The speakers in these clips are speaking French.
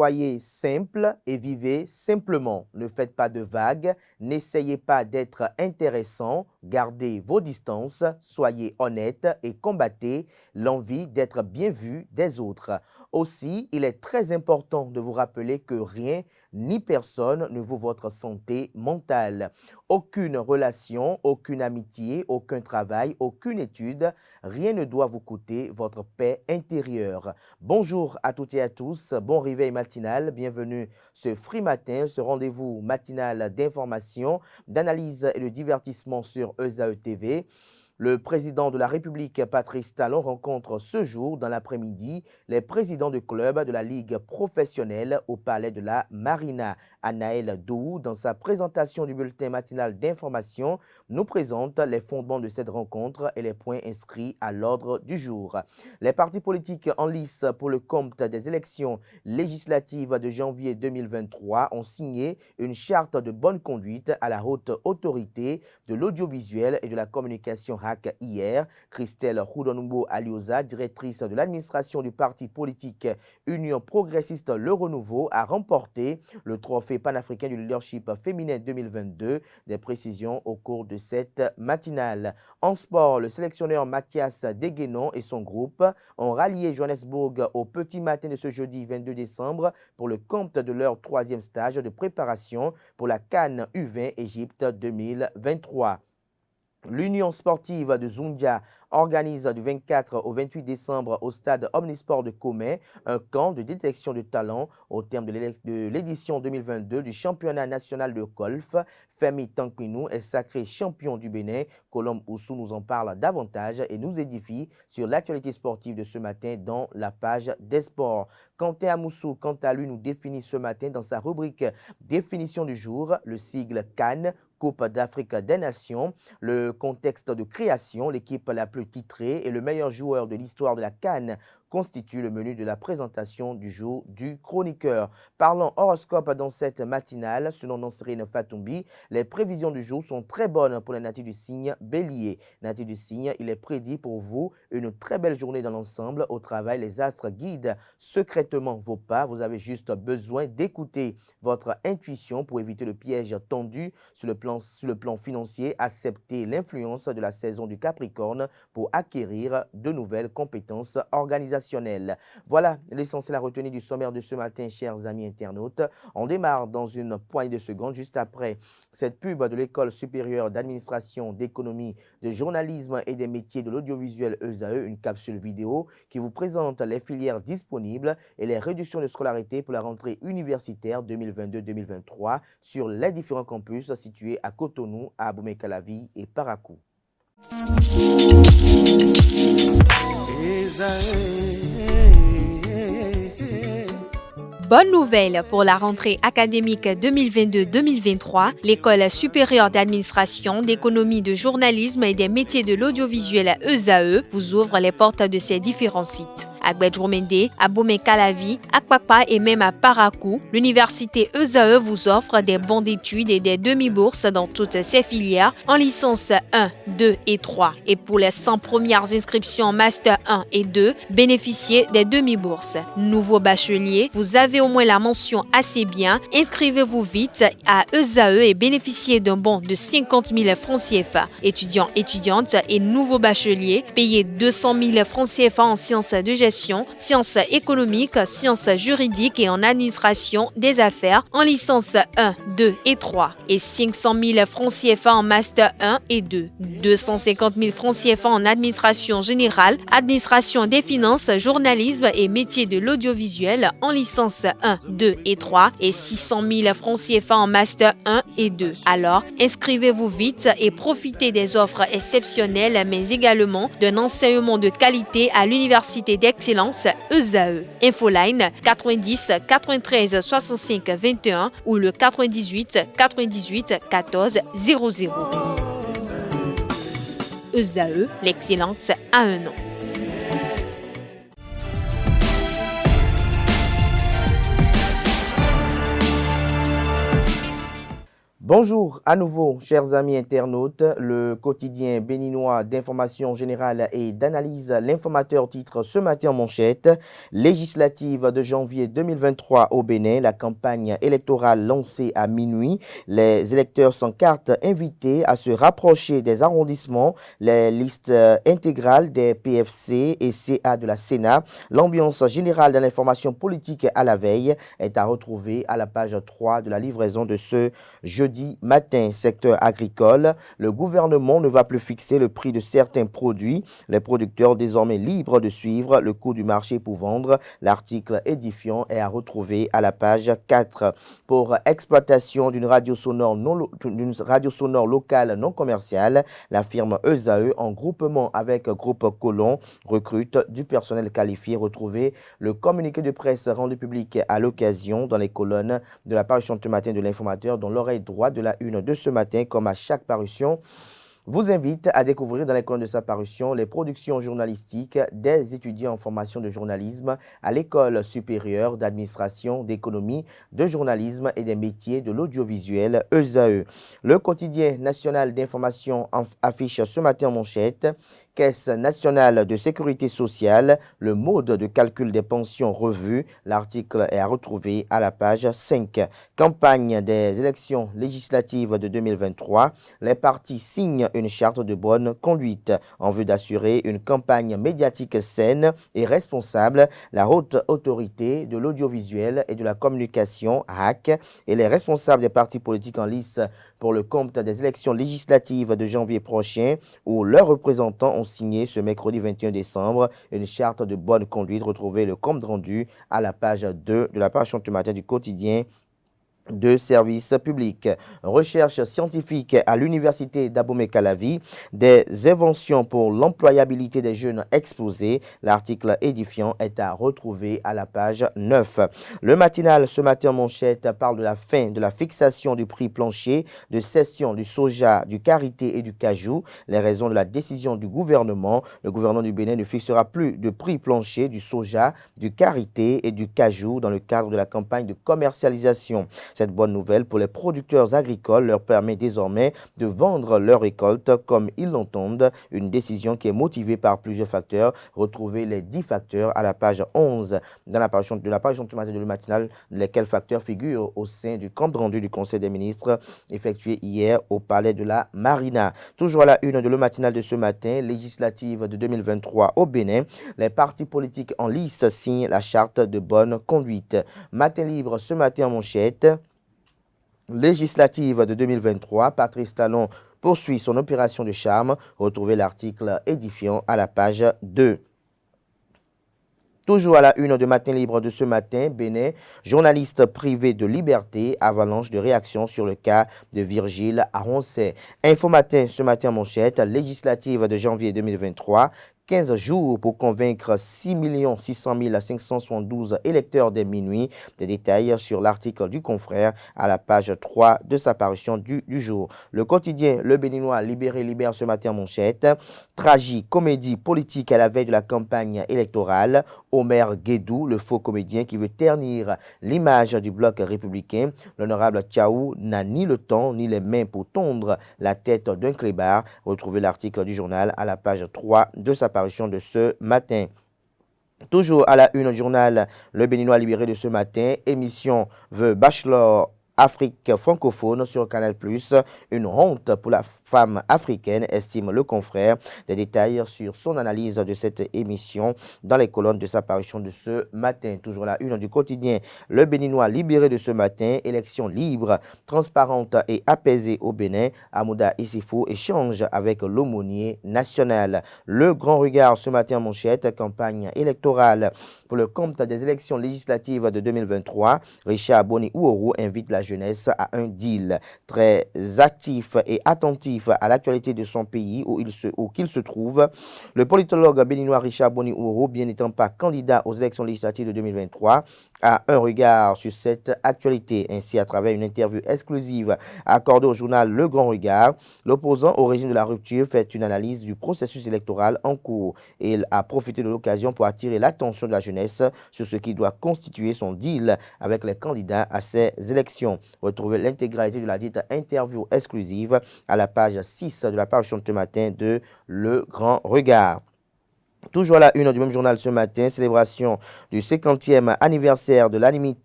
Soyez simple et vivez simplement. Ne faites pas de vagues, n'essayez pas d'être intéressant, gardez vos distances, soyez honnête et combattez l'envie d'être bien vu des autres. Aussi, il est très important de vous rappeler que rien ni personne ne vaut votre santé mentale. Aucune relation, aucune amitié, aucun travail, aucune étude, rien ne doit vous coûter votre paix intérieure. Bonjour à toutes et à tous, bon réveil matinal, bienvenue ce Free Matin, ce rendez-vous matinal d'information, d'analyse et de divertissement sur ESAE TV. Le président de la République, Patrice Talon, rencontre ce jour, dans l'après-midi, les présidents de clubs de la Ligue professionnelle au Palais de la Marina. Anaël Dou, dans sa présentation du bulletin matinal d'information, nous présente les fondements de cette rencontre et les points inscrits à l'ordre du jour. Les partis politiques en lice pour le compte des élections législatives de janvier 2023 ont signé une charte de bonne conduite à la haute autorité de l'audiovisuel et de la communication hier. Christelle Roudonumbo Alioza, directrice de l'administration du parti politique Union progressiste Le Renouveau, a remporté le trophée panafricain du leadership féminin 2022. Des précisions au cours de cette matinale. En sport, le sélectionneur Mathias Deguenon et son groupe ont rallié Johannesburg au petit matin de ce jeudi 22 décembre pour le compte de leur troisième stage de préparation pour la CAN U20 Égypte 2023. L'Union sportive de Zundia organise du 24 au 28 décembre au stade Omnisport de Comé un camp de détection de talent au terme de l'édition 2022 du championnat national de golf. Femi Tanquinou est sacré champion du Bénin. Colombe Oussou nous en parle davantage et nous édifie sur l'actualité sportive de ce matin dans la page des sports. Quentin Amoussou, quant à lui, nous définit ce matin dans sa rubrique définition du jour le sigle CAN, Coupe d'Afrique des Nations, le contexte de création, l'équipe la plus titrée et le meilleur joueur de l'histoire de la CAN constitue le menu de la présentation du jour du chroniqueur. Parlons horoscope dans cette matinale. Selon Nansérine Fatoumbi, les prévisions du jour sont très bonnes pour les natifs du signe Bélier. Natifs du signe, il est prédit pour vous une très belle journée dans l'ensemble. Au travail, les astres guident secrètement vos pas. Vous avez juste besoin d'écouter votre intuition pour éviter le piège tendu sur le plan financier. Acceptez l'influence de la saison du Capricorne pour acquérir de nouvelles compétences organisationnelles. Voilà l'essentiel à retenir du sommaire de ce matin, chers amis internautes. On démarre dans une poignée de secondes, juste après cette pub de l'École supérieure d'administration, d'économie, de journalisme et des métiers de l'audiovisuel ESAE, une capsule vidéo qui vous présente les filières disponibles et les réductions de scolarité pour la rentrée universitaire 2022-2023 sur les différents campus situés à Cotonou, à Abomey-Calavi et Parakou. Bonne nouvelle pour la rentrée académique 2022-2023, l'École supérieure d'administration, d'économie, de journalisme et des métiers de l'audiovisuel ESAE vous ouvre les portes de ses différents sites. À Gbedjomende, à Abomey-Calavi, à Kpakpa et même à Parakou, l'université ESAE vous offre des bons d'études et des demi-bourses dans toutes ses filières en licence 1, 2 et 3. Et pour les 100 premières inscriptions en master 1 et 2, bénéficiez des demi-bourses. Nouveau bachelier, vous avez au moins la mention assez bien, inscrivez-vous vite à ESAE et bénéficiez d'un bon de 50 000 francs CFA. Étudiants, étudiantes et nouveaux bacheliers, payez 200 000 francs CFA en sciences de gestion, sciences économiques, sciences juridiques et en administration des affaires en licence 1, 2 et 3 et 500 000 francs CFA en master 1 et 2, 250 000 francs CFA en administration générale, administration des finances, journalisme et métiers de l'audiovisuel en licence 1, 2 et 3 et 600 000 francs CFA en master 1 et 2. Alors, inscrivez-vous vite et profitez des offres exceptionnelles mais également d'un enseignement de qualité à l'université d'excellence ESAE. Infoline 90 93 65 21 ou le 98 98 14 00. ESAE, l'excellence à un nom. Bonjour à nouveau, chers amis internautes. Le quotidien béninois d'information générale et d'analyse, l'informateur titre ce matin en manchette: législative de janvier 2023 au Bénin, la campagne électorale lancée à minuit. Les électeurs sans carte invités à se rapprocher des arrondissements, les listes intégrales des PFC et CA de la Sénat. L'ambiance générale de l'information politique à la veille est à retrouver à la page 3 de la livraison de ce jeudi matin. Secteur agricole, le gouvernement ne va plus fixer le prix de certains produits. Les producteurs désormais libres de suivre le coût du marché pour vendre. L'article édifiant est à retrouver à la page 4. Pour exploitation d'une radio sonore locale non commerciale, la firme ESAE, en groupement avec Groupe Colon, recrute du personnel qualifié. Retrouvez le communiqué de presse rendu public à l'occasion dans les colonnes de la parution ce matin de l'informateur, dans l'oreille droite de la une de ce matin. Comme à chaque parution, vous invite à découvrir dans les colonnes de sa parution les productions journalistiques des étudiants en formation de journalisme à l'École supérieure d'administration, d'économie, de journalisme et des métiers de l'audiovisuel ESAE. Le quotidien national d'information affiche ce matin en manchette: Caisse nationale de sécurité sociale, le mode de calcul des pensions revu. L'article est à retrouver à la page 5. Campagne des élections législatives de 2023. Les partis signent une charte de bonne conduite en vue d'assurer une campagne médiatique saine et responsable. La haute autorité de l'audiovisuel et de la communication, HAC, et les responsables des partis politiques en lice pour le compte des élections législatives de janvier prochain, où leurs représentants ont signé ce mercredi 21 décembre une charte de bonne conduite. Retrouvez le compte rendu à la page 2 de la parution ce matin du quotidien de service public. Recherche scientifique à l'université d'Abomey-Calavi, des inventions pour l'employabilité des jeunes exposés. L'article édifiant est à retrouver à la page 9. Le matinal ce matin en manchette parle de la fin de la fixation du prix plancher de cession du soja, du karité et du cajou. Les raisons de la décision du gouvernement: le gouvernement du Bénin ne fixera plus de prix plancher du soja, du karité et du cajou dans le cadre de la campagne de commercialisation. Cette bonne nouvelle pour les producteurs agricoles leur permet désormais de vendre leurs récoltes comme ils l'entendent, une décision qui est motivée par plusieurs facteurs. Retrouvez les 10 facteurs à la page 11 dans la parution du matin de le matinal, lesquels facteurs figurent au sein du compte rendu du Conseil des ministres effectué hier au Palais de la Marina. Toujours à la une de le matinal de ce matin, législative de 2023 au Bénin, les partis politiques en lice signent la charte de bonne conduite. Matin libre ce matin en manchette: législative de 2023, Patrice Talon poursuit son opération de charme. Retrouvez l'article édifiant à la page 2. Toujours à la une de Matin libre de ce matin, Bénin, journaliste privé de liberté, avalanche de réactions sur le cas de Virgile Aroncet. Info Matin ce matin en manchette: législative de janvier 2023. 15 jours pour convaincre 6 600 572 électeurs dès minuit. Des détails sur l'article du confrère à la page 3 de sa parution du jour. Le quotidien Le Béninois libère ce matin en manchette: tragique comédie politique à la veille de la campagne électorale. Omer Guédou, le faux comédien qui veut ternir l'image du bloc républicain. L'honorable Tchaou n'a ni le temps ni les mains pour tondre la tête d'un clébard. Retrouvez l'article du journal à la page 3 de sa parution de ce matin. Toujours à la une du journal Le Béninois libéré de ce matin, émission veut Bachelor Afrique francophone sur Canal+, une honte pour la femme africaine, estime le confrère. Des détails sur son analyse de cette émission dans les colonnes de sa parution de ce matin. Toujours la une du quotidien Le Béninois libéré de ce matin, élection libre, transparente et apaisée au Bénin. Amouda Issifou échange avec l'aumônier national. Le grand regard ce matin en manchette, campagne électorale pour le compte des élections législatives de 2023. Richard Boni Ouourou invite la jeunesse à un deal. Très actif et attentif à l'actualité de son pays où qu'il se trouve, le politologue béninois Richard Boni Ouourou, bien n'étant pas candidat aux élections législatives de 2023, a un regard sur cette actualité. Ainsi, à travers une interview exclusive accordée au journal Le Grand Regard, l'opposant au régime de la rupture fait une analyse du processus électoral en cours. Il a profité de l'occasion pour attirer l'attention de la jeunesse sur ce qui doit constituer son deal avec les candidats à ces élections. président. Retrouvez l'intégralité de la dite interview exclusive à la page 6 de la parution de ce matin de Le Grand Regard. Toujours à la une du même journal ce matin, célébration du 50e anniversaire de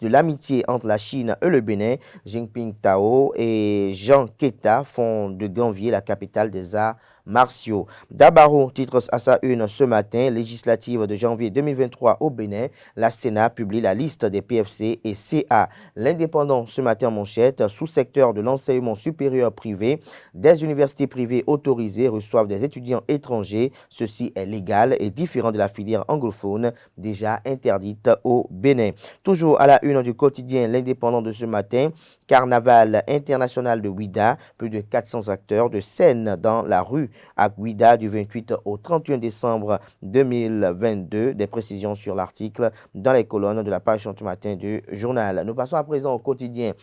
l'amitié entre la Chine et le Bénin. Jinping Tao et Jean Keta font de Ganvié la capitale des arts martiaux. Dabaro titre à sa une ce matin, législative de janvier 2023 au Bénin. La Sénat publie la liste des PFC et CA. L'Indépendant ce matin en manchette, sous-secteur de l'enseignement supérieur privé, des universités privées autorisées reçoivent des étudiants étrangers. Ceci est légal et différent de la filière anglophone déjà interdite au Bénin. Toujours à la une du quotidien L'Indépendant de ce matin, carnaval international de Ouida, plus de 400 acteurs de scène dans la rue à Ouida du 28 au 31 décembre 2022. Des précisions sur l'article dans les colonnes de la page ce matin du journal. Nous passons à présent au quotidien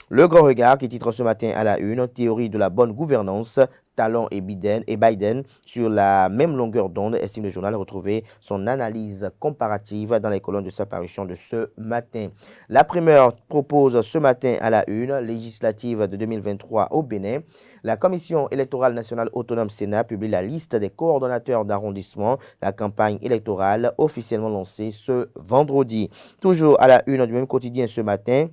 Le Grand Regard qui titre ce matin à la une, théorie de la bonne gouvernance. Talon et Biden sur la même longueur d'onde, estime le journal. Retrouver son analyse comparative dans les colonnes de sa parution de ce matin. La primeur propose ce matin à la une, législative de 2023 au Bénin. La Commission électorale nationale autonome Sénat publie la liste des coordonnateurs d'arrondissement. La campagne électorale officiellement lancée ce vendredi. Toujours à la une du même quotidien ce matin.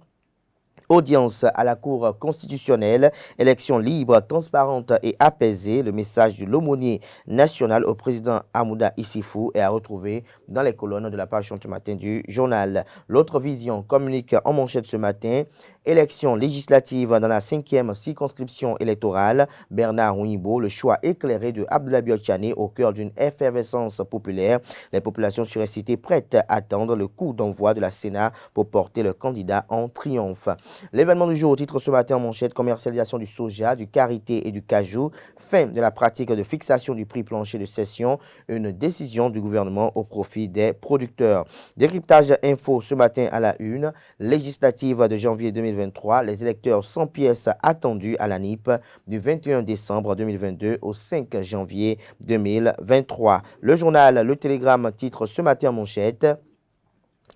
Audience à la Cour constitutionnelle, élection libre, transparente et apaisée. Le message de l'aumônier national au président Hamouda Issifou est à retrouver dans les colonnes de la page ce matin du journal. L'autre vision communique en manchette ce matin. Élection législative dans la 5e circonscription électorale. Bernard Hounibo, le choix éclairé de Abdoulaye Biotchane au cœur d'une effervescence populaire. Les populations surexcitées prêtes à attendre le coup d'envoi de la Sénat pour porter le candidat en triomphe. L'événement du jour, au titre ce matin en manchette, commercialisation du soja, du karité et du cajou, fin de la pratique de fixation du prix plancher de cession, une décision du gouvernement au profit des producteurs. Décryptage info ce matin à la une, législative de janvier 2023, les électeurs sans pièces attendus à la NIP du 21 décembre 2022 au 5 janvier 2023. Le journal Le Télégramme titre ce matin en manchette,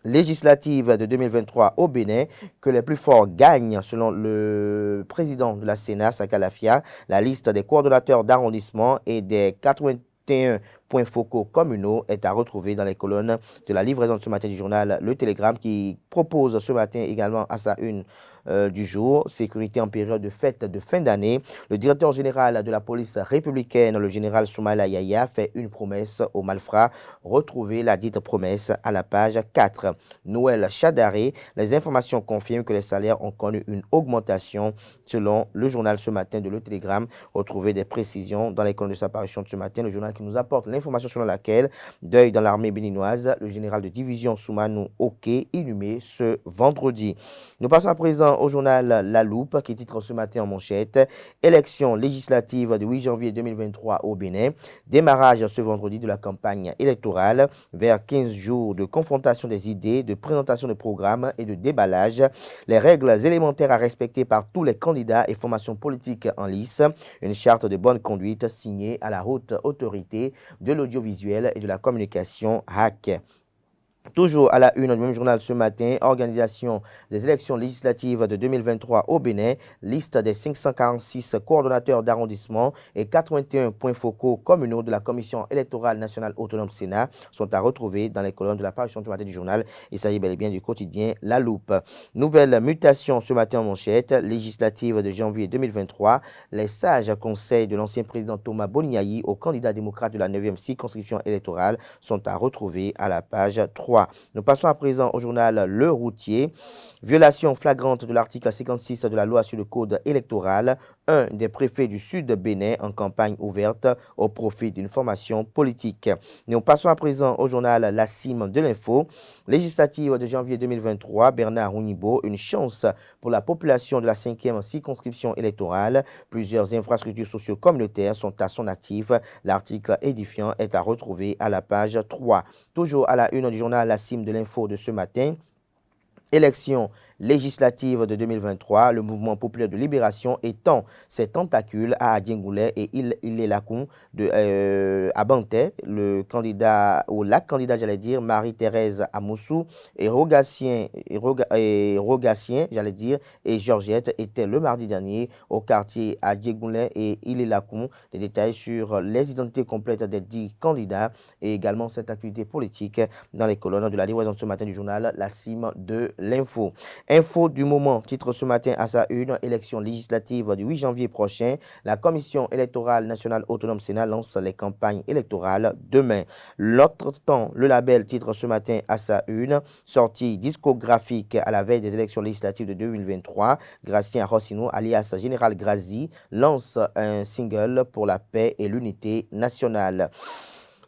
législative de 2023 au Bénin, que les plus forts gagnent selon le président de la Sénat, Sakalafia. La liste des coordonnateurs d'arrondissement et des 81 points focaux communaux est à retrouver dans les colonnes de la livraison de ce matin du journal Le Télégramme qui propose ce matin également à sa une du jour, sécurité en période de fête de fin d'année. Le directeur général de la police républicaine, le général Soumaïla Yaya, fait une promesse aux malfrats. Retrouvez la dite promesse à la page 4. Noël Chadaré, les informations confirment que les salaires ont connu une augmentation selon le journal ce matin de Le Télégramme. Retrouvez des précisions dans les colonnes de sa parution de ce matin. Le journal qui nous apporte l'information selon laquelle, deuil dans l'armée béninoise, le général de division Soumanou Oké, inhumé ce vendredi. Nous passons à présent au journal La Loupe qui titre ce matin en manchette, élection législative du 8 janvier 2023 au Bénin, démarrage ce vendredi de la campagne électorale, vers 15 jours de confrontation des idées, de présentation de programmes et de déballage, les règles élémentaires à respecter par tous les candidats et formations politiques en lice, une charte de bonne conduite signée à la haute autorité de l'audiovisuel et de la communication HAC. Toujours à la une du même journal ce matin, organisation des élections législatives de 2023 au Bénin, liste des 546 coordonnateurs d'arrondissement et 81 points focaux communaux de la Commission électorale nationale autonome Sénat sont à retrouver dans les colonnes de la parution du matin du journal. Il s'agit bel et bien du quotidien La Loupe. Nouvelle mutation ce matin en manchette, législative de janvier 2023, les sages conseils de l'ancien président Thomas Boniaï au candidat démocrate de la 9e circonscription électorale sont à retrouver à la page 3. Nous passons à présent au journal Le Routier. Violation flagrante de l'article 56 de la loi sur le code électoral. Un des préfets du sud de Bénin en campagne ouverte au profit d'une formation politique. Nous passons à présent au journal La Cime de l'info. Législative de janvier 2023, Bernard Hounibo, une chance pour la population de la 5e circonscription électorale. Plusieurs infrastructures socio-communautaires sont à son actif. L'article édifiant est à retrouver à la page 3. Toujours à la une du journal La Cime de l'info de ce matin. Élection législatives de 2023, le mouvement populaire de libération étend ses tentacules à Adjingoulet et Ilelakoum à Bantais. Le candidat, ou la candidate, j'allais dire, Marie-Thérèse Amoussou et Rogatien, j'allais dire, et Georgette étaient le mardi dernier au quartier Adjingoulet et Ilelakoum. Des détails sur les identités complètes des 10 candidats et également cette activité politique dans les colonnes de la livraison ce matin du journal La Cime de l'Info. Info du moment, titre ce matin à sa une, élection législative du 8 janvier prochain. La Commission électorale nationale autonome Sénat lance les campagnes électorales demain. L'autre temps, le label, titre ce matin à sa une, sortie discographique à la veille des élections législatives de 2023. Gracien Rossino, alias Général Grazi, lance un single pour la paix et l'unité nationale.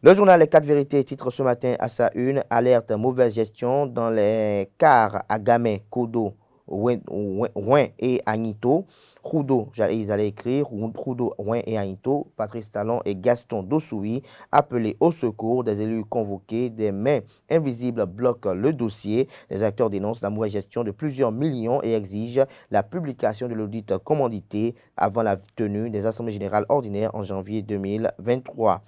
Le journal Les 4 vérités titre ce matin à sa une, alerte mauvaise gestion dans les cars à Gamay, Kodo, Ouin et Agnito. Roudo, ils allaient écrire Roudo, Ouin et Agnito. Patrice Talon et Gaston Dossoui appelés au secours. Des élus convoqués, des mains invisibles bloquent le dossier. Les acteurs dénoncent la mauvaise gestion de plusieurs millions et exigent la publication de l'audit commandité avant la tenue des assemblées générales ordinaires en janvier 2023.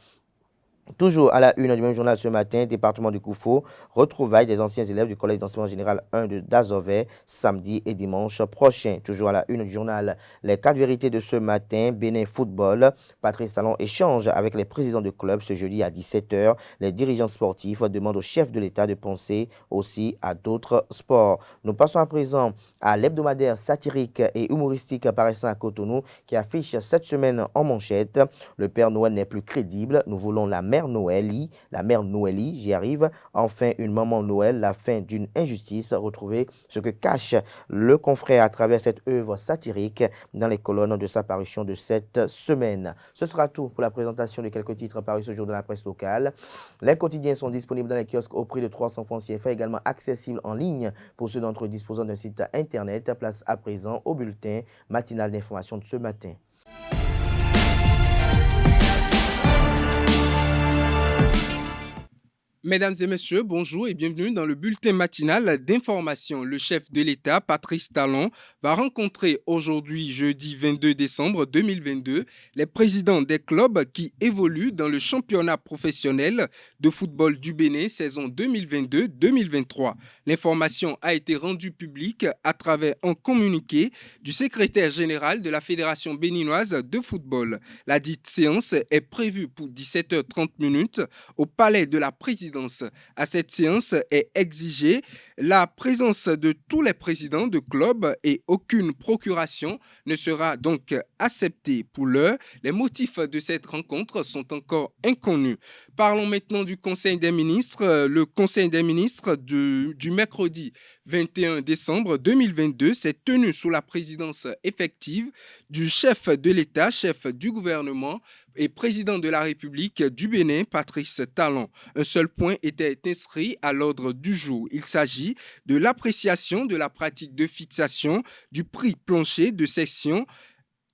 Toujours à la une du même journal ce matin, département du Koufo, retrouvailles des anciens élèves du collège d'enseignement général 1 de Dazové, samedi et dimanche prochain. Toujours à la une du journal, les 4 vérités de ce matin, Bénin Football. Patrice Talon échange avec les présidents de club ce jeudi à 17h. Les dirigeants sportifs demandent au chef de l'État de penser aussi à d'autres sports. Nous passons à présent à l'hebdomadaire satirique et humoristique paraissant à Cotonou qui affiche cette semaine en manchette. Le Père Noël n'est plus crédible, nous voulons la mère Noëlie, j'y arrive. Enfin, une maman Noël, la fin d'une injustice. Retrouvez ce que cache le confrère à travers cette œuvre satirique dans les colonnes de sa parution de cette semaine. Ce sera tout pour la présentation de quelques titres parus ce jour dans la presse locale. Les quotidiens sont disponibles dans les kiosques au prix de 300 francs CFA, également accessibles en ligne pour ceux d'entre eux disposant d'un site internet. Place à présent au bulletin matinal d'information de ce matin. Mesdames et messieurs, bonjour et bienvenue dans le bulletin matinal d'information. Le chef de l'État, Patrice Talon, va rencontrer aujourd'hui, jeudi 22 décembre 2022, les présidents des clubs qui évoluent dans le championnat professionnel de football du Bénin, saison 2022-2023. L'information a été rendue publique à travers un communiqué du secrétaire général de la Fédération béninoise de football. La dite séance est prévue pour 17h30 au palais de la présidence. À cette séance est exigée la présence de tous les présidents de clubs et aucune procuration ne sera donc acceptée. Pour l'heure, les motifs de cette rencontre sont encore inconnus. Parlons maintenant du Conseil des ministres. Le Conseil des ministres du mercredi 21 décembre 2022 s'est tenu sous la présidence effective du chef de l'État, chef du gouvernement et président de la République du Bénin, Patrice Talon. Un seul point était inscrit à l'ordre du jour. Il s'agit de l'appréciation de la pratique de fixation du prix plancher de cession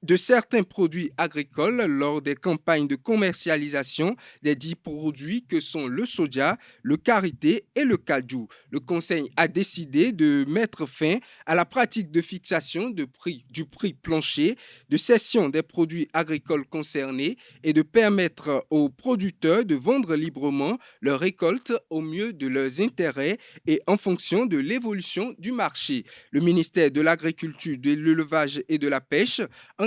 de certains produits agricoles lors des campagnes de commercialisation des 10 produits que sont le soja, le karité et le cajou. Le Conseil a décidé de mettre fin à la pratique de fixation du prix plancher de cession des produits agricoles concernés et de permettre aux producteurs de vendre librement leurs récoltes au mieux de leurs intérêts et en fonction de l'évolution du marché. Le ministère de l'Agriculture, de l'Élevage et de la Pêche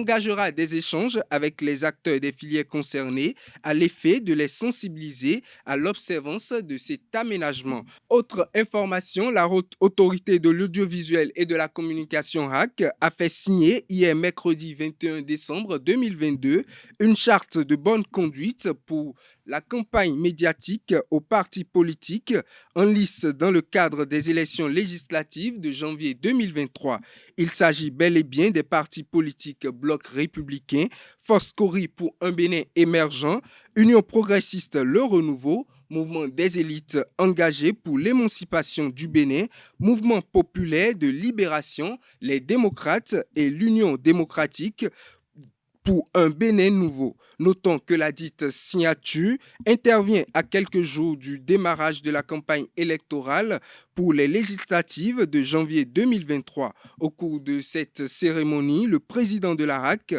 engagera des échanges avec les acteurs des filières concernées à l'effet de les sensibiliser à l'observance de cet aménagement. Autre information, la Haute Autorité de l'audiovisuel et de la communication RAC a fait signer hier mercredi 21 décembre 2022 une charte de bonne conduite pour la campagne médiatique aux partis politiques en lice dans le cadre des élections législatives de janvier 2023. Il s'agit bel et bien des partis politiques Bloc républicain, Force Cori pour un Bénin émergent, Union progressiste Le Renouveau, Mouvement des élites engagées pour l'émancipation du Bénin, Mouvement populaire de libération, les démocrates et l'Union démocratique pour un Bénin nouveau. Notons que la dite signature intervient à quelques jours du démarrage de la campagne électorale pour les législatives de janvier 2023. Au cours de cette cérémonie, le président de l'ARAC,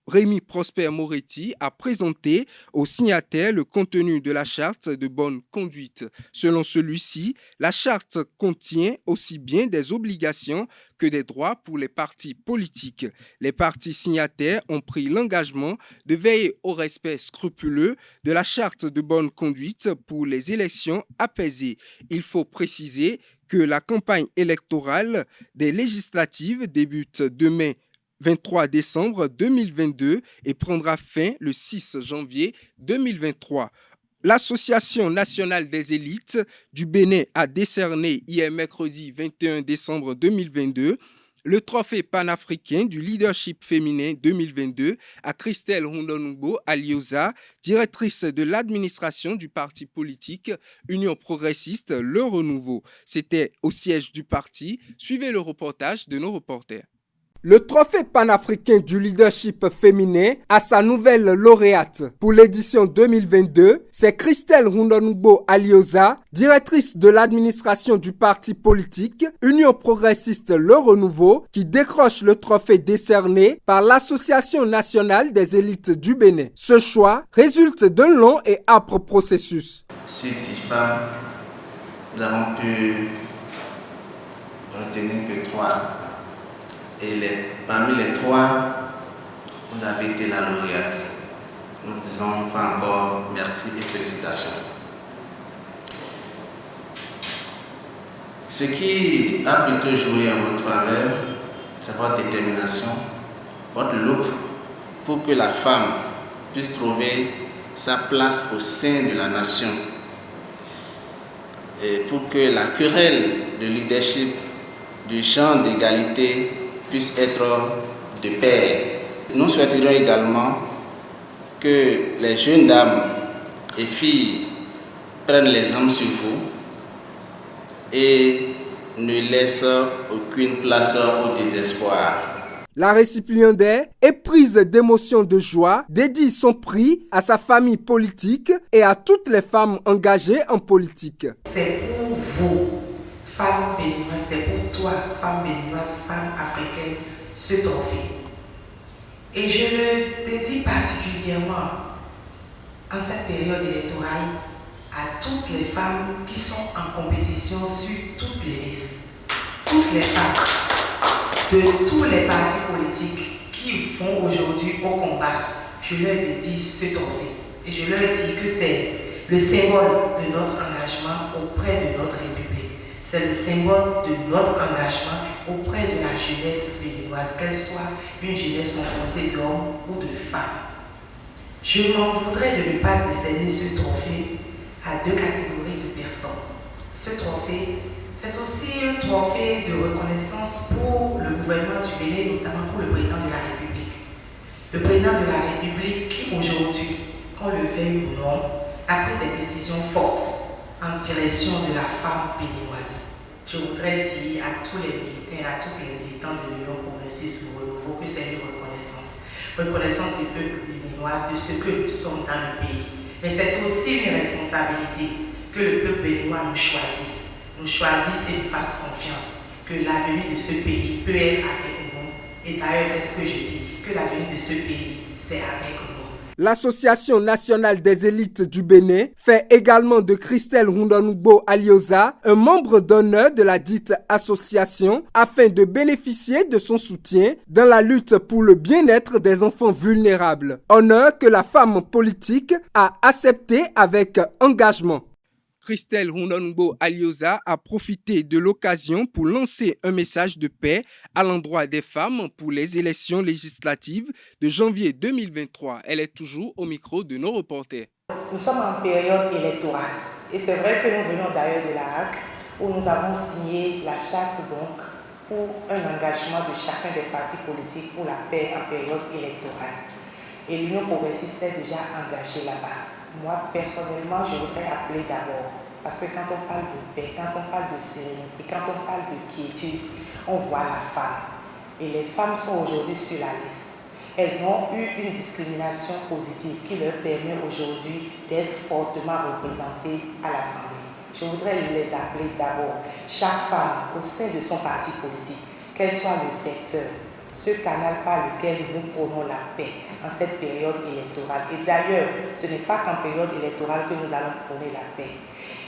Rémi Prosper Moretti, a présenté aux signataires le contenu de la charte de bonne conduite. Selon celui-ci, la charte contient aussi bien des obligations que des droits pour les partis politiques. Les partis signataires ont pris l'engagement de veiller au respect scrupuleux de la charte de bonne conduite pour les élections apaisées. Il faut préciser que la campagne électorale des législatives débute demain 23 décembre 2022 et prendra fin le 6 janvier 2023. L'Association nationale des élites du Bénin a décerné hier mercredi 21 décembre 2022 le trophée panafricain du leadership féminin 2022 à Christelle Rundonungbo Alioza, directrice de l'administration du parti politique Union progressiste Le Renouveau. C'était au siège du parti. Suivez le reportage de nos reporters. Le trophée panafricain du leadership féminin a sa nouvelle lauréate. Pour l'édition 2022, c'est Christelle Rundonungbo Alioza, directrice de l'administration du parti politique Union progressiste Le Renouveau, qui décroche le trophée décerné par l'Association nationale des élites du Bénin. Ce choix résulte d'un long et âpre processus. Sur TIFAM, nous avons pu retenir que 3. Et parmi les 3, vous avez été la lauréate. Nous disons enfin encore merci et félicitations. Ce qui a plutôt joué en votre faveur, c'est votre détermination, votre look pour que la femme puisse trouver sa place au sein de la nation. Et pour que la querelle de leadership, du genre d'égalité, puisse être de pair. Nous souhaiterions également que les jeunes dames et filles prennent l'exemple sur vous et ne laissent aucune place au désespoir. La récipiendaire, éprise d'émotions de joie, dédie son prix à sa famille politique et à toutes les femmes engagées en politique. C'est pour vous, femmes béninoises, c'est pour toi, femme béninoise, femme africaine, ce trophée. Et je le dédie particulièrement en cette période électorale à toutes les femmes qui sont en compétition sur toutes les listes. Toutes les femmes de tous les partis politiques qui vont aujourd'hui au combat, je leur dédie ce trophée. Et je leur dis que c'est le symbole de notre engagement auprès de notre République. C'est le symbole de notre engagement auprès de la jeunesse béninoise, qu'elle soit une jeunesse composée d'hommes ou de femmes. Je m'en voudrais de ne pas décerner ce trophée à 2 catégories de personnes. Ce trophée, c'est aussi un trophée de reconnaissance pour le gouvernement du Bénin, notamment pour le président de la République. Le président de la République qui aujourd'hui, qu'on le veuille ou non, a pris des décisions fortes en direction de la femme béninoise. Je voudrais dire à tous les militants, à tous les militants de l'Union progressiste Le Renouveau que c'est une reconnaissance. Reconnaissance du peuple béninois, de ce que nous sommes dans le pays. Mais c'est aussi une responsabilité que le peuple béninois nous choisisse. Nous choisisse et nous fasse confiance que l'avenir de ce pays peut être avec nous. Et d'ailleurs, qu'est-ce que je dis? Que l'avenir de ce pays, c'est avec nous. L'Association nationale des élites du Bénin fait également de Christelle Rundonungbo Alioza un membre d'honneur de la dite association afin de bénéficier de son soutien dans la lutte pour le bien-être des enfants vulnérables. Honneur que la femme politique a accepté avec engagement. Christelle Rundonungbo Alioza a profité de l'occasion pour lancer un message de paix à l'endroit des femmes pour les élections législatives de janvier 2023. Elle est toujours au micro de nos reporters. Nous sommes en période électorale et c'est vrai que nous venons d'ailleurs de la HAC où nous avons signé la charte donc pour un engagement de chacun des partis politiques pour la paix en période électorale. Et l'Union progressiste est déjà engagée là-bas. Moi, personnellement, je voudrais appeler d'abord, parce que quand on parle de paix, quand on parle de sérénité, quand on parle de quiétude, on voit la femme. Et les femmes sont aujourd'hui sur la liste. elles ont eu une discrimination positive qui leur permet aujourd'hui d'être fortement représentées à l'Assemblée. Je voudrais les appeler d'abord, chaque femme au sein de son parti politique, qu'elle soit le vecteur, ce canal par lequel nous prônons la paix en cette période électorale. Et d'ailleurs, ce n'est pas qu'en période électorale que nous allons prôner la paix.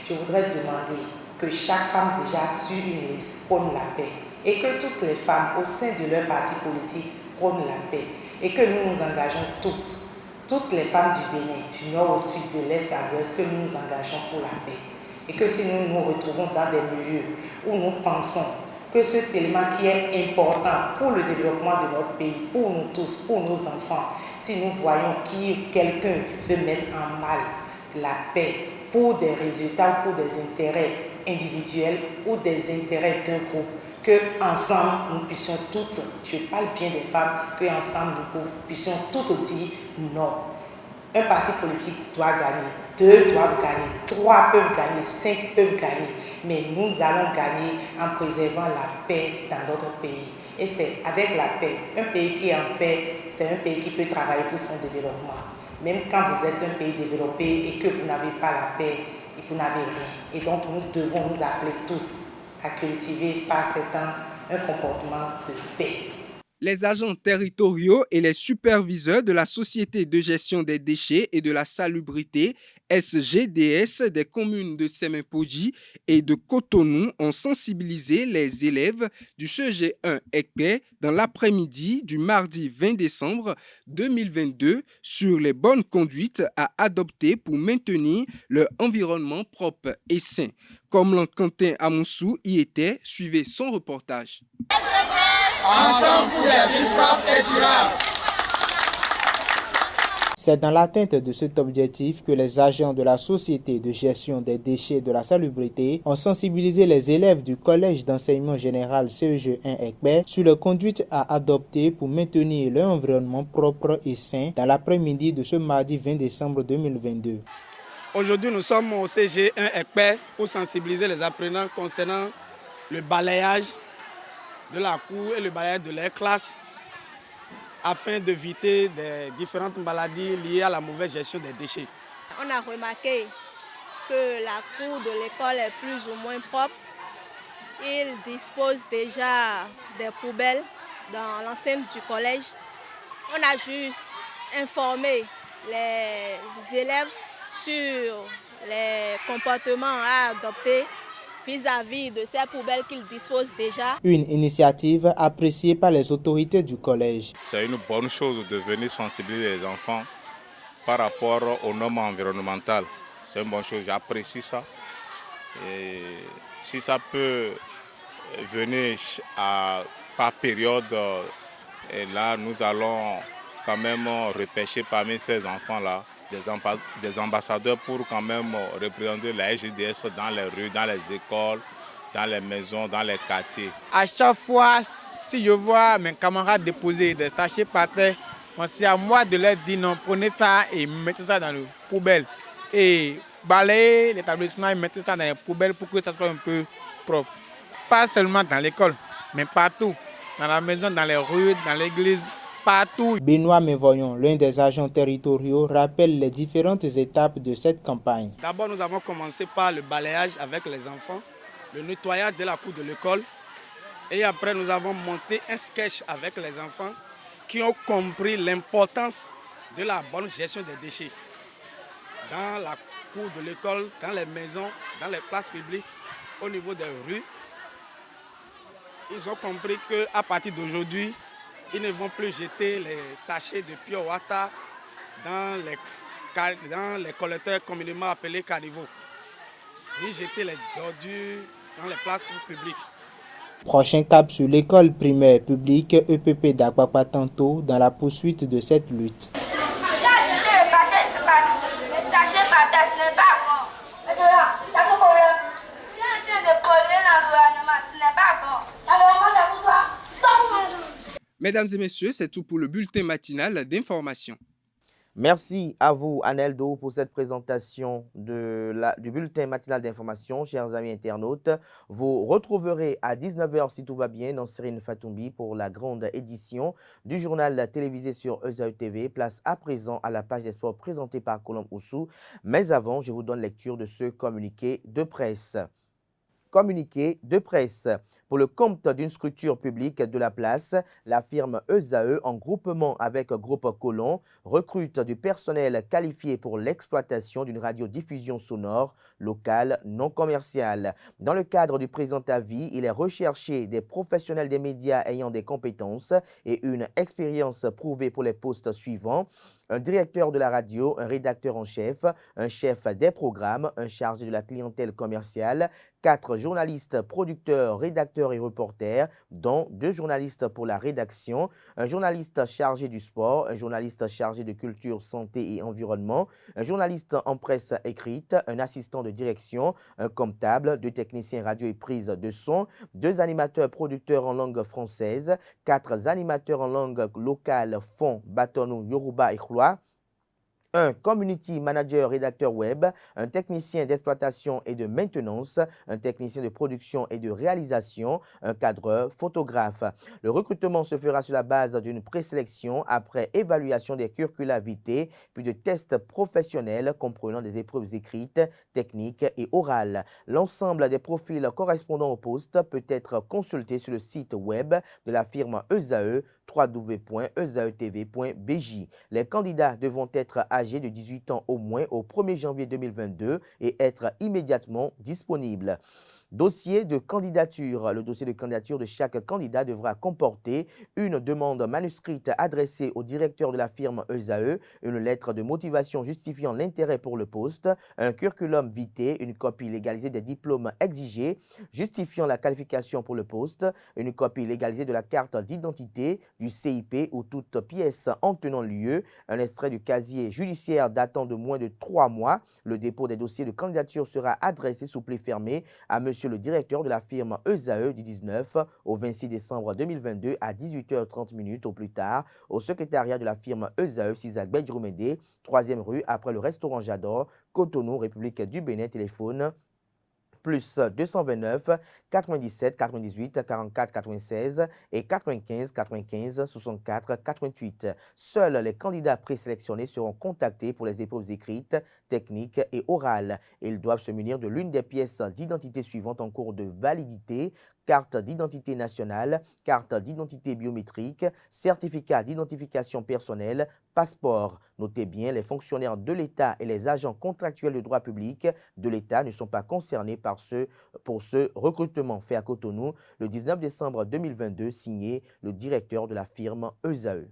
Je voudrais demander que chaque femme déjà sur une liste prône la paix et que toutes les femmes au sein de leur parti politique prônent la paix et que nous nous engageons toutes les femmes du Bénin, du nord au sud, de l'est à l'ouest, que nous nous engageons pour la paix. Et que si nous nous retrouvons dans des milieux où nous pensons que cet élément qui est important pour le développement de notre pays, pour nous tous, pour nos enfants, si nous voyons que quelqu'un veut mettre en mal la paix pour des résultats, pour des intérêts individuels ou des intérêts d'un groupe, qu'ensemble nous puissions toutes, je parle bien des femmes, qu'ensemble nous puissions toutes dire non. Un parti politique doit gagner, 2 doivent gagner, 3 peuvent gagner, 5 peuvent gagner, mais nous allons gagner en préservant la paix dans notre pays. Et c'est avec la paix, un pays qui est en paix, c'est un pays qui peut travailler pour son développement. Même quand vous êtes un pays développé et que vous n'avez pas la paix, vous n'avez rien. Et donc nous devons nous appeler tous à cultiver par ces temps un comportement de paix. Les agents territoriaux et les superviseurs de la Société de gestion des déchets et de la salubrité SGDS des communes de Semenpodji et de Cotonou ont sensibilisé les élèves du CG1 Ekpe dans l'après-midi du mardi 20 décembre 2022 sur les bonnes conduites à adopter pour maintenir leur environnement propre et sain. Comme Quentin Amonsou y était, suivez son reportage. Ensemble pour les villes propres et durables. C'est dans l'atteinte de cet objectif que les agents de la Société de gestion des déchets et de la salubrité ont sensibilisé les élèves du Collège d'enseignement général CEG1 Ekpe sur les conduites à adopter pour maintenir leur environnement propre et sain dans l'après-midi de ce mardi 20 décembre 2022. Aujourd'hui, nous sommes au CG1 Ekpe pour sensibiliser les apprenants concernant le balayage de la cour et le balayage de leur classe afin d'éviter des différentes maladies liées à la mauvaise gestion des déchets. On a remarqué que la cour de l'école est plus ou moins propre. Ils disposent déjà des poubelles dans l'enceinte du collège. On a juste informé les élèves sur les comportements à adopter vis-à-vis de ces poubelles qu'ils disposent déjà. Une initiative appréciée par les autorités du collège. C'est une bonne chose de venir sensibiliser les enfants par rapport aux normes environnementales. C'est une bonne chose, j'apprécie ça. Et si ça peut venir par période, et là nous allons quand même repêcher parmi ces enfants-là des ambassadeurs pour quand même représenter la SGDS dans les rues, dans les écoles, dans les maisons, dans les quartiers. À chaque fois, si je vois mes camarades déposer des sachets par terre, c'est à moi de leur dire non, prenez ça et mettez ça dans les poubelles. Et balayer l'établissement et mettez ça dans les poubelles pour que ça soit un peu propre. Pas seulement dans l'école, mais partout. Dans la maison, dans les rues, dans l'église. Partout. Benoît Mévoyon, l'un des agents territoriaux, rappelle les différentes étapes de cette campagne. D'abord, nous avons commencé par le balayage avec les enfants, le nettoyage de la cour de l'école. Et après, nous avons monté un sketch avec les enfants qui ont compris l'importance de la bonne gestion des déchets. Dans la cour de l'école, dans les maisons, dans les places publiques, au niveau des rues. Ils ont compris qu'à partir d'aujourd'hui, ils ne vont plus jeter les sachets de pure water dans les collecteurs communément appelés caniveaux, ni jeter les ordures dans les places publiques. Prochain cap sur l'école primaire publique EPP d'Akpapatanto dans la poursuite de cette lutte. Mesdames et messieurs, c'est tout pour le bulletin matinal d'information. Merci à vous, Aneldo, pour cette présentation du bulletin matinal d'information. Chers amis internautes, vous retrouverez à 19h, si tout va bien, Nansirine Fatoumbi pour la grande édition du journal télévisé sur ESAE TV. Place à présent à la page des sports présentée par Colombe Oussou. Mais avant, je vous donne lecture de ce communiqué de presse. Communiqué de presse. Pour le compte d'une structure publique de la place, la firme ESAE, en groupement avec Groupe Colomb, recrute du personnel qualifié pour l'exploitation d'une radiodiffusion sonore locale non commerciale. Dans le cadre du présent avis, il est recherché des professionnels des médias ayant des compétences et une expérience prouvée pour les postes suivants: un directeur de la radio, un rédacteur en chef, un chef des programmes, un chargé de la clientèle commerciale, 4 journalistes, producteurs, rédacteurs et reporters, dont 2 journalistes pour la rédaction, un journaliste chargé du sport, un journaliste chargé de culture, santé et environnement, un journaliste en presse écrite, un assistant de direction, un comptable, 2 techniciens radio et prise de son, 2 animateurs producteurs en langue française, 4 animateurs en langue locale, Fon, Batonou, Yoruba et Khloa, un community manager rédacteur web, un technicien d'exploitation et de maintenance, un technicien de production et de réalisation, un cadreur photographe. Le recrutement se fera sur la base d'une présélection après évaluation des curricula vitae, puis de tests professionnels comprenant des épreuves écrites, techniques et orales. L'ensemble des profils correspondant au poste peut être consulté sur le site web de la firme ESAE, www.esaetv.bj. Les candidats devront être âgés de 18 ans au moins au 1er janvier 2022 et être immédiatement disponibles. Dossier de candidature. Le dossier de candidature de chaque candidat devra comporter une demande manuscrite adressée au directeur de la firme ESAE, une lettre de motivation justifiant l'intérêt pour le poste, un curriculum vitae, une copie légalisée des diplômes exigés justifiant la qualification pour le poste, une copie légalisée de la carte d'identité, du CIP ou toute pièce en tenant lieu, un extrait du casier judiciaire datant de moins de 3 mois. Le dépôt des dossiers de candidature sera adressé sous pli fermé à Monsieur le directeur de la firme ESAE du 19 au 26 décembre 2022 à 18h30 au plus tard au secrétariat de la firme ESAE Sisak Bedjroumede, 3e rue après le restaurant J'adore, Cotonou, République du Bénin. Téléphone plus 229 97 98 44 96 et 95 95 64 88. Seuls les candidats présélectionnés seront contactés pour les épreuves écrites, techniques et orales. Ils doivent se munir de l'une des pièces d'identité suivantes en cours de validité: carte d'identité nationale, carte d'identité biométrique, certificat d'identification personnelle, passeport. Notez bien, les fonctionnaires de l'État et les agents contractuels de droit public de l'État ne sont pas concernés pour ce recrutement fait à Cotonou le 19 décembre 2022, signé le directeur de la firme ESAE.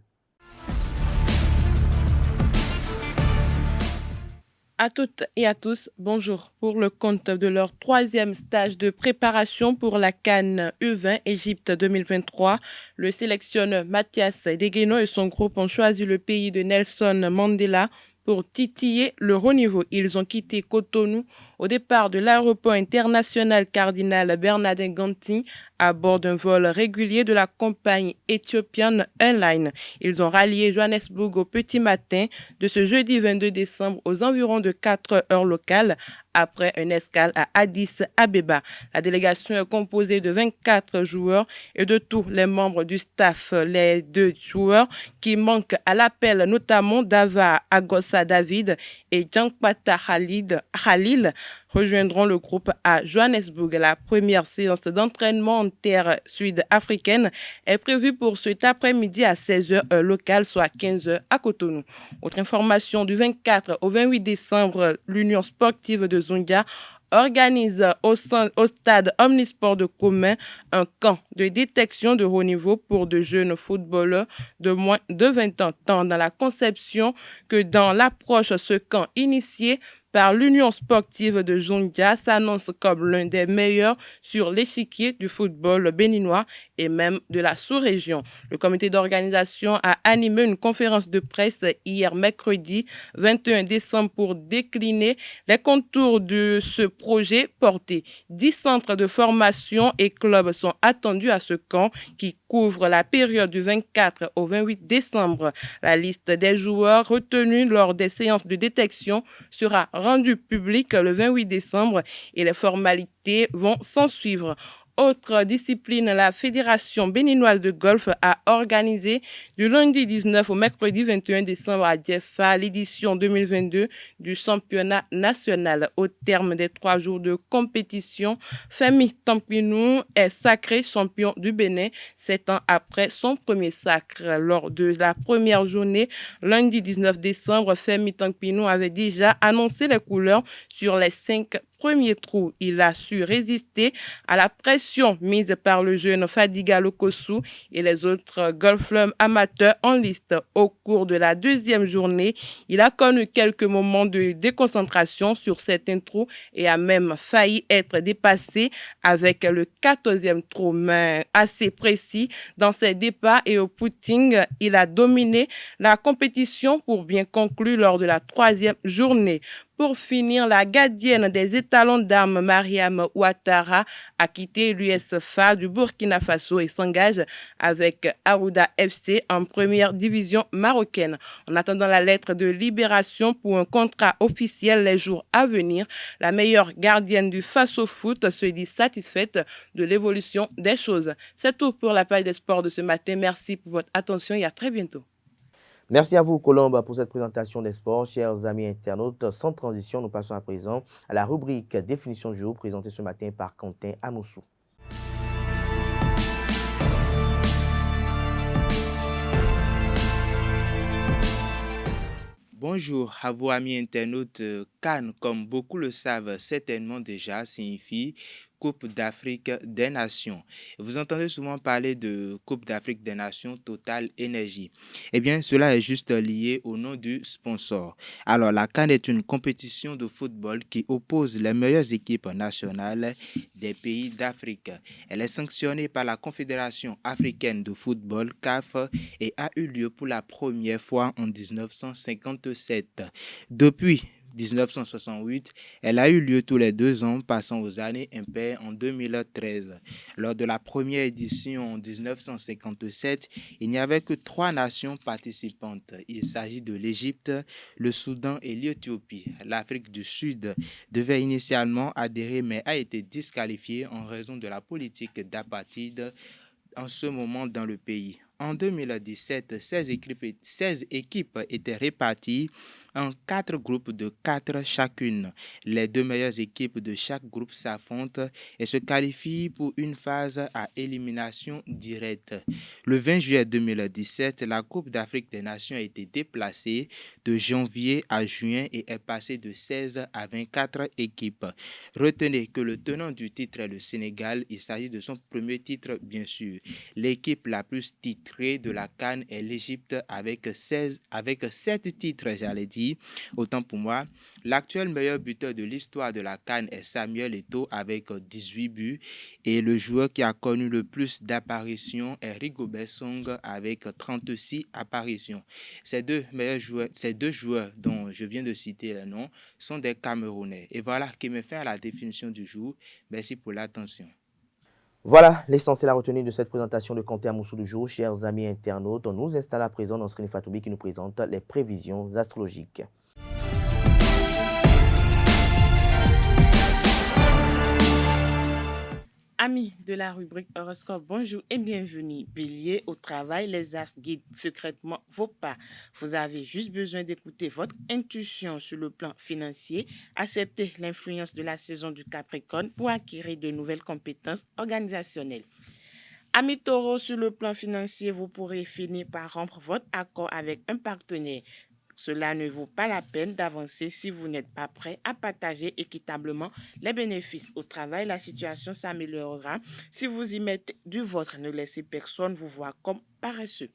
À toutes et à tous, bonjour. Pour le compte de leur 3e stage de préparation pour la CAN U20 Égypte 2023, le sélectionneur Mathias Degueno et son groupe ont choisi le pays de Nelson Mandela pour titiller le haut niveau. Ils ont quitté Cotonou au départ de l'aéroport international Cardinal Bernardin Ganti à bord d'un vol régulier de la compagnie Ethiopian Airlines. Ils ont rallié Johannesburg au petit matin de ce jeudi 22 décembre aux environs de 4 heures locales après une escale à Addis Abeba. La délégation est composée de 24 joueurs et de tous les membres du staff. Les 2 joueurs qui manquent à l'appel, notamment Dava Agossa David et Jankpata Khalil, rejoindront le groupe à Johannesburg. La première séance d'entraînement en terre sud-africaine est prévue pour cet après-midi à 16h heure locale, soit 15h à Cotonou. Autre information, du 24 au 28 décembre, l'Union sportive de Zondia organise au stade Omnisport de Commun un camp de détection de haut niveau pour de jeunes footballeurs de moins de 20 ans, tant dans la conception que dans l'approche. Ce camp initié par l'Union sportive de Zondia s'annonce comme l'un des meilleurs sur l'échiquier du football béninois et même de la sous-région. Le comité d'organisation a animé une conférence de presse hier mercredi 21 décembre pour décliner les contours de ce projet porté. 10 centres de formation et clubs sont attendus à ce camp qui couvre la période du 24 au 28 décembre. La liste des joueurs retenus lors des séances de détection sera rendue publique le 28 décembre et les formalités vont s'en suivre. Autre discipline, la Fédération béninoise de golf a organisé du lundi 19 au mercredi 21 décembre à Diefa l'édition 2022 du championnat national. Au terme des 3 jours de compétition, Femi Tampinou est sacré champion du Bénin 7 ans après son premier sacre. Lors de la première journée, lundi 19 décembre, Femi Tampinou avait déjà annoncé les couleurs sur les 5 premiers trous. Il a su résister à la pression mise par le jeune Fadiga Lokosu et les autres golfeurs amateurs en liste. Au cours de la deuxième journée, il a connu quelques moments de déconcentration sur certains trous et a même failli être dépassé avec le 14e trou, mais assez précis dans ses départs et au putting. Il a dominé la compétition pour bien conclure lors de la 3e journée. Pour finir, la gardienne des étalons d'armes Mariam Ouattara a quitté l'USFA du Burkina Faso et s'engage avec Aouda FC en première division marocaine. En attendant la lettre de libération pour un contrat officiel les jours à venir, la meilleure gardienne du Faso Foot se dit satisfaite de l'évolution des choses. C'est tout pour la page des sports de ce matin. Merci pour votre attention et à très bientôt. Merci à vous, Colombe, pour cette présentation des sports. Chers amis internautes, sans transition, nous passons à présent à la rubrique Définition du jour présentée ce matin par Quentin Amoussou. Bonjour à vous, amis internautes. CAN, comme beaucoup le savent certainement déjà, signifie Coupe d'Afrique des Nations. Vous entendez souvent parler de Coupe d'Afrique des Nations Total Énergie. Eh bien, cela est juste lié au nom du sponsor. Alors, la CAN est une compétition de football qui oppose les meilleures équipes nationales des pays d'Afrique. Elle est sanctionnée par la Confédération africaine de football, CAF, et a eu lieu pour la première fois en 1957. Depuis 1968, elle a eu lieu tous les 2 ans, passant aux années impaires en 2013. Lors de la première édition en 1957, il n'y avait que 3 nations participantes. Il s'agit de l'Égypte, le Soudan et l'Éthiopie. L'Afrique du Sud devait initialement adhérer, mais a été disqualifiée en raison de la politique d'apartheid en ce moment dans le pays. En 2017, 16 équipes étaient réparties en 4 groupes de 4 chacune. Les 2 meilleures équipes de chaque groupe s'affrontent et se qualifient pour une phase à élimination directe. Le 20 juillet 2017, la Coupe d'Afrique des Nations a été déplacée de janvier à juin et est passée de 16 à 24 équipes. Retenez que le tenant du titre est le Sénégal. Il s'agit de son premier titre, bien sûr. L'équipe la plus titrée de la CAN est l'Égypte avec 7 titres, j'allais dire. Autant pour moi, l'actuel meilleur buteur de l'histoire de la CAN est Samuel Eto'o avec 18 buts et le joueur qui a connu le plus d'apparitions est Rigobert Song avec 36 apparitions. Ces deux joueurs dont je viens de citer le nom sont des Camerounais. Et voilà qui me fait à la définition du jour. Merci pour l'attention. Voilà l'essentiel à retenir de cette présentation de Quentin Amoussou du jour. Chers amis internautes, on nous installe à présent dans Srini Fatoubi qui nous présente les prévisions astrologiques. Amis de la rubrique horoscope, bonjour et bienvenue. Bélier, au travail, les astres guident secrètement vos pas. Vous avez juste besoin d'écouter votre intuition sur le plan financier. Acceptez l'influence de la saison du Capricorne pour acquérir de nouvelles compétences organisationnelles. Amis taureaux, sur le plan financier, vous pourrez finir par rompre votre accord avec un partenaire. Cela ne vaut pas la peine d'avancer si vous n'êtes pas prêt à partager équitablement les bénéfices. Au travail, la situation s'améliorera. Si vous y mettez du vôtre, ne laissez personne vous voir comme paresseux.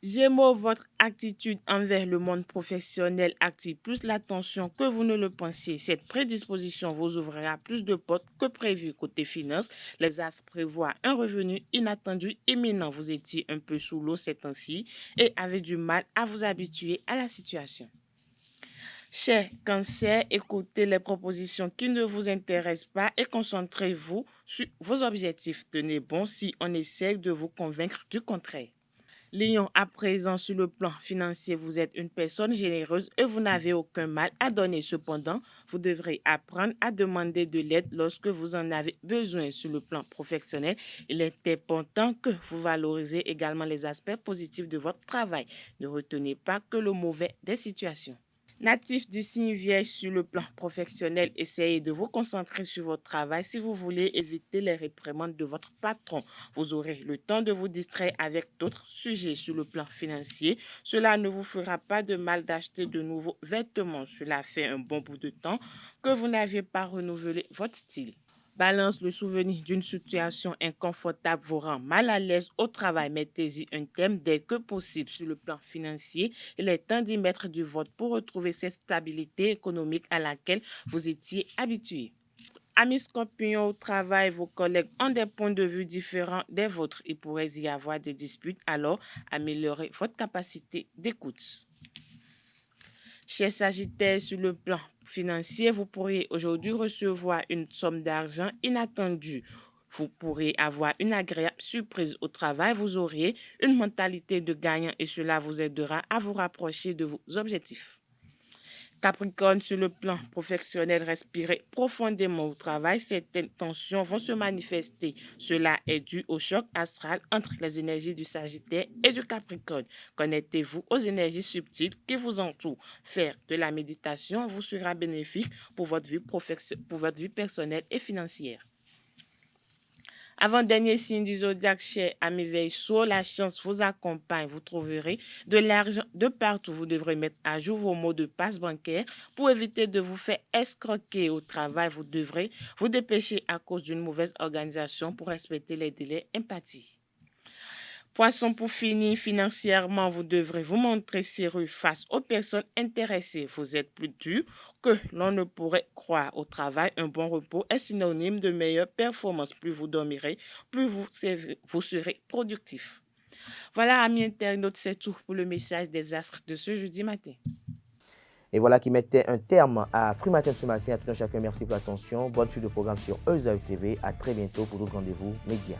Gémeaux, votre attitude envers le monde professionnel attire plus l'attention que vous ne le pensiez. Cette prédisposition vous ouvrira plus de portes que prévu. Côté finances, les astres prévoient un revenu inattendu imminent. Vous étiez un peu sous l'eau ces temps-ci et avez du mal à vous habituer à la situation. Chers Cancer, écoutez les propositions qui ne vous intéressent pas et concentrez-vous sur vos objectifs. Tenez bon si on essaie de vous convaincre du contraire. Lion, à présent, sur le plan financier, vous êtes une personne généreuse et vous n'avez aucun mal à donner. Cependant, vous devrez apprendre à demander de l'aide lorsque vous en avez besoin. Sur le plan professionnel, il est important que vous valorisez également les aspects positifs de votre travail. Ne retenez pas que le mauvais des situations. Natif du signe Vierge, sur le plan professionnel, essayez de vous concentrer sur votre travail si vous voulez éviter les réprimandes de votre patron. Vous aurez le temps de vous distraire avec d'autres sujets. Sur le plan financier, cela ne vous fera pas de mal d'acheter de nouveaux vêtements. Cela fait un bon bout de temps que vous n'aviez pas renouvelé votre style. Balance, le souvenir d'une situation inconfortable vous rend mal à l'aise au travail. Mettez-y un thème dès que possible. Sur le plan financier, il est temps d'y mettre du vote pour retrouver cette stabilité économique à laquelle vous étiez habitué. Amis Scorpions, au travail, vos collègues ont des points de vue différents des vôtres. Il pourrait y avoir des disputes, alors améliorez votre capacité d'écoute. Chers Sagittaires, sur le plan financier, vous pourriez aujourd'hui recevoir une somme d'argent inattendue. Vous pourrez avoir une agréable surprise au travail. Vous aurez une mentalité de gagnant et cela vous aidera à vous rapprocher de vos objectifs. Capricorne, sur le plan professionnel, respirez profondément au travail. Certaines tensions vont se manifester. Cela est dû au choc astral entre les énergies du Sagittaire et du Capricorne. Connectez-vous aux énergies subtiles qui vous entourent. Faire de la méditation vous sera bénéfique pour votre vie personnelle et financière. Avant-dernier signe du zodiaque, cher ami Verseau, la chance vous accompagne. Vous trouverez de l'argent de partout. Vous devrez mettre à jour vos mots de passe bancaire pour éviter de vous faire escroquer au travail. Vous devrez vous dépêcher à cause d'une mauvaise organisation pour respecter les délais impartis. Poisson, pour finir, financièrement, vous devrez vous montrer sérieux face aux personnes intéressées. Vous êtes plus dur que l'on ne pourrait croire au travail. Un bon repos est synonyme de meilleure performance. Plus vous dormirez, plus vous serez productif. Voilà, amis internautes, c'est tout pour le message des astres de ce jeudi matin. Et voilà qui mettait un terme à Free Matin ce matin. À tout un chacun, merci pour l'attention. Bonne suite de programme sur EZAE TV. À très bientôt pour d'autres rendez-vous médias.